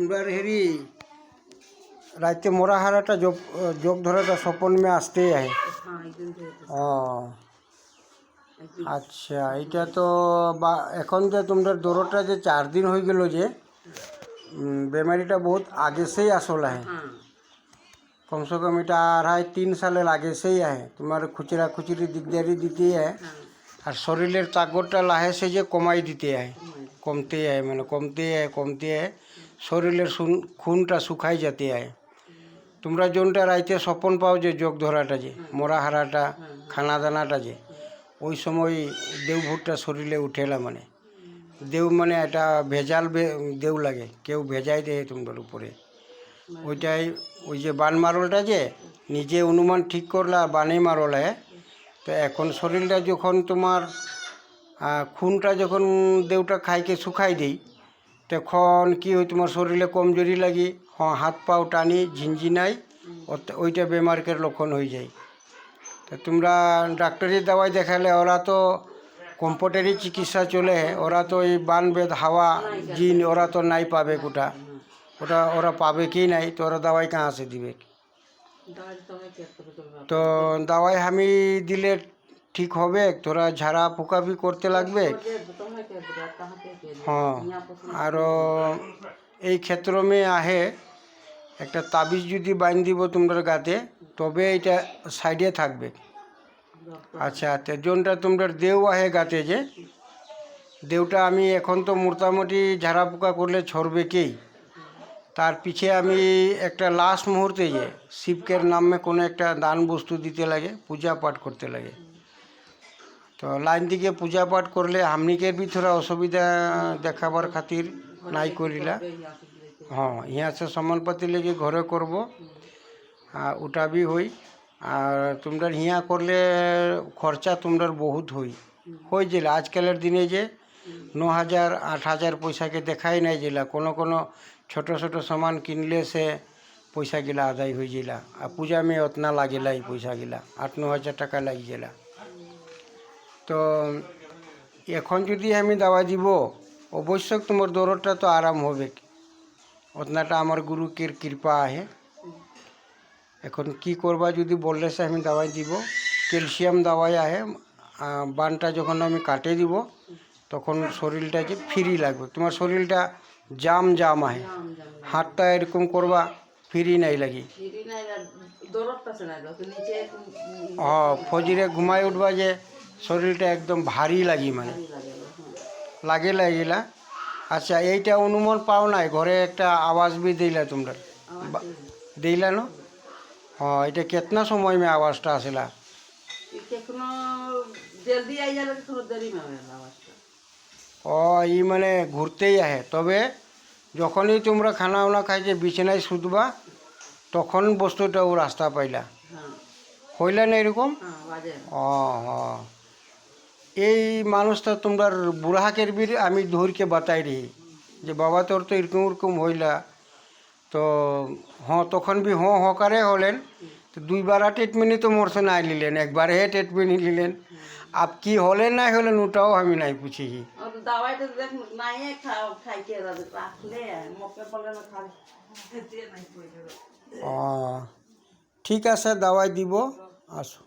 তোমরা হেরি রাইতে মোরা হারাটা যোগ ধরাটা স্বপন মে আসতেই আহে। ও আচ্ছা, এটা তো বা এখন যে তোমরা দৌড়টা যে 4 দিন হয়ে গেল যে বেমারিটা বহুত আগে সেই আসল আহে, কমসে কম এটা 2.5-3 সালের আগে সেই আহে। তোমার খুচরা খুচরি দিকদারি দিতে আহে, আর শরীরের তাগতটা লাহে সে যে কমাই দিতে আহে, কমতে আহে, মানে কমতে আহে শরীরের খুনটা শুকাই যেতে আহে। তোমরা যোনটা রাইতে স্বপন পাও যে যোগ ধরাটা যে মোরা হারাটা খানা দানাটা যে ওই সময় দেউ ভুটটা শরীরে উঠেলা, মানে দেউ মানে এটা ভেজাল দেউ লাগে, কেউ ভেজাই দেয় তোমার উপরে। ওইটাই ওই যে বান মারলটা যে নিজে অনুমান ঠিক করলা বানেই মারল। তো এখন শরীরটা যখন তোমার খুনটা যখন দেউটা খাইকে শুকাই দিই, তখন কি হয় তোমার শরীরে কমজোরি লাগি, হাত পাও টানি ঝিনঝিনাই, ওইটা বেমারকের লক্ষণ হয়ে যায়। তো তোমরা ডাক্তারি দাওয়াই দেখালে ওরা তো কম্পিউটারি চিকিৎসা চলে, ওরা তো এই বান বেদ হাওয়া জিন ওরা তো নাই পাবে কোটা, ওটা ওরা পাবে কি নাই, তো ওরা দাওয়াই কাহা সে দিবে। তো দাওয়াই আমি দিলে ঠিক হবে, তোরা ঝাড়া ফুকাফি করতে লাগবে। হ্যাঁ, আরও এই ক্ষেত্র মে আহে একটা তাবিজ যদি বাইন দিব তোমরা গাতে, তবে এটা সাইডে থাকবে। আচ্ছা, তো যোনটা তোমরা দেউ আহে গাতে যে দেউটা আমি এখন তো মোটামুটি ঝাড়া পোকা করলে ছড়বে কেই, তার পিছে আমি একটা লাস্ট মুহূর্তে যে শিবকের নামে কোনো একটা দান বস্তু দিতে লাগে, পূজা পাঠ করতে লাগে। তো লাইন দিকে পূজা পাঠ করলে হামনিকের भी थोड़ा অসুবিধা দেখাবার খাতির নাই করিলা। হ্যাঁ, ইয়া সে সমানপাতি লেগে ঘরে করব, ওটা भी হই। আর তোমরা হিয়া করলে খরচা তোমরা বহুত হই যেলা আজকালের দিনে যে 9,000-8,000 পয়সাকে দেখাই নাই যেলা, কোনো ছোট ছোট সামান কিনলে সে পয়সা গিলা আদায় হয়ে যেলা। আর পূজা মে অতনা লাগেলা এই পয়সা গিলা 8-9 হাজার টাকা লাগি যেলা। তো এখন যদি আমি দাওয়া দিব অবশ্যই তোমার দৌড়টা তো আরাম হবে, অতনাটা আমার গুরুকের কৃপা আহে। এখন কি করবা যদি বললে সে আমি দাওয়াই দিব, ক্যালসিয়াম দাওয়াই আহে। বানটা যখন আমি কাটে দিব তখন শরীরটা যে ফ্রি লাগবে, তোমার শরীরটা জাম আহে, হাতটা এরকম করবা ফ্রি নাই লাগি। হ্যাঁ, ফজরে ঘুমাই উঠবা যে শরীরটা একদম ভারী লাগি, মানে লাগিলা। আচ্ছা, এইটা অনুমান পাও নাই ঘরে একটা আওয়াজ भी দিলা তোমরা দিলা না? हाँ, এটা कितना समय में आवाज़টা আসলা? जल्दी आई जाला तो थोड़ा देरी में आवेला आवाज़টা। ও ই মানে ঘুরতেই আহে, তবে যখনই তোমরা খানা ওনা খাই যে বিছানায় শুতবা তখন বস্তুটা ও রাস্তা পাইলা, হইলা না এরকম? ও হ্যাঁ, এই মানুষটা তোমরা বুড়াকের বীর আমি ধরকে বাতাই রহি যে বাবা তোর তো এরকম হইলা। তো হ্যাঁ, তখন भी হকারে হলেন, তো 2 বার ট্রিটমেন্টই তো মোর সে নাই নিলেন, একবার হে ট্রিটমেন্ট নিলেন। আপ কি হলেন না হলেন ওটাও আমি নাই পুছি। দাওয়াইটা দেখ নাই খাইকে রাখলে মকে বলে না খাই ঠিক আছে, দাওয়াই দিব, আসো।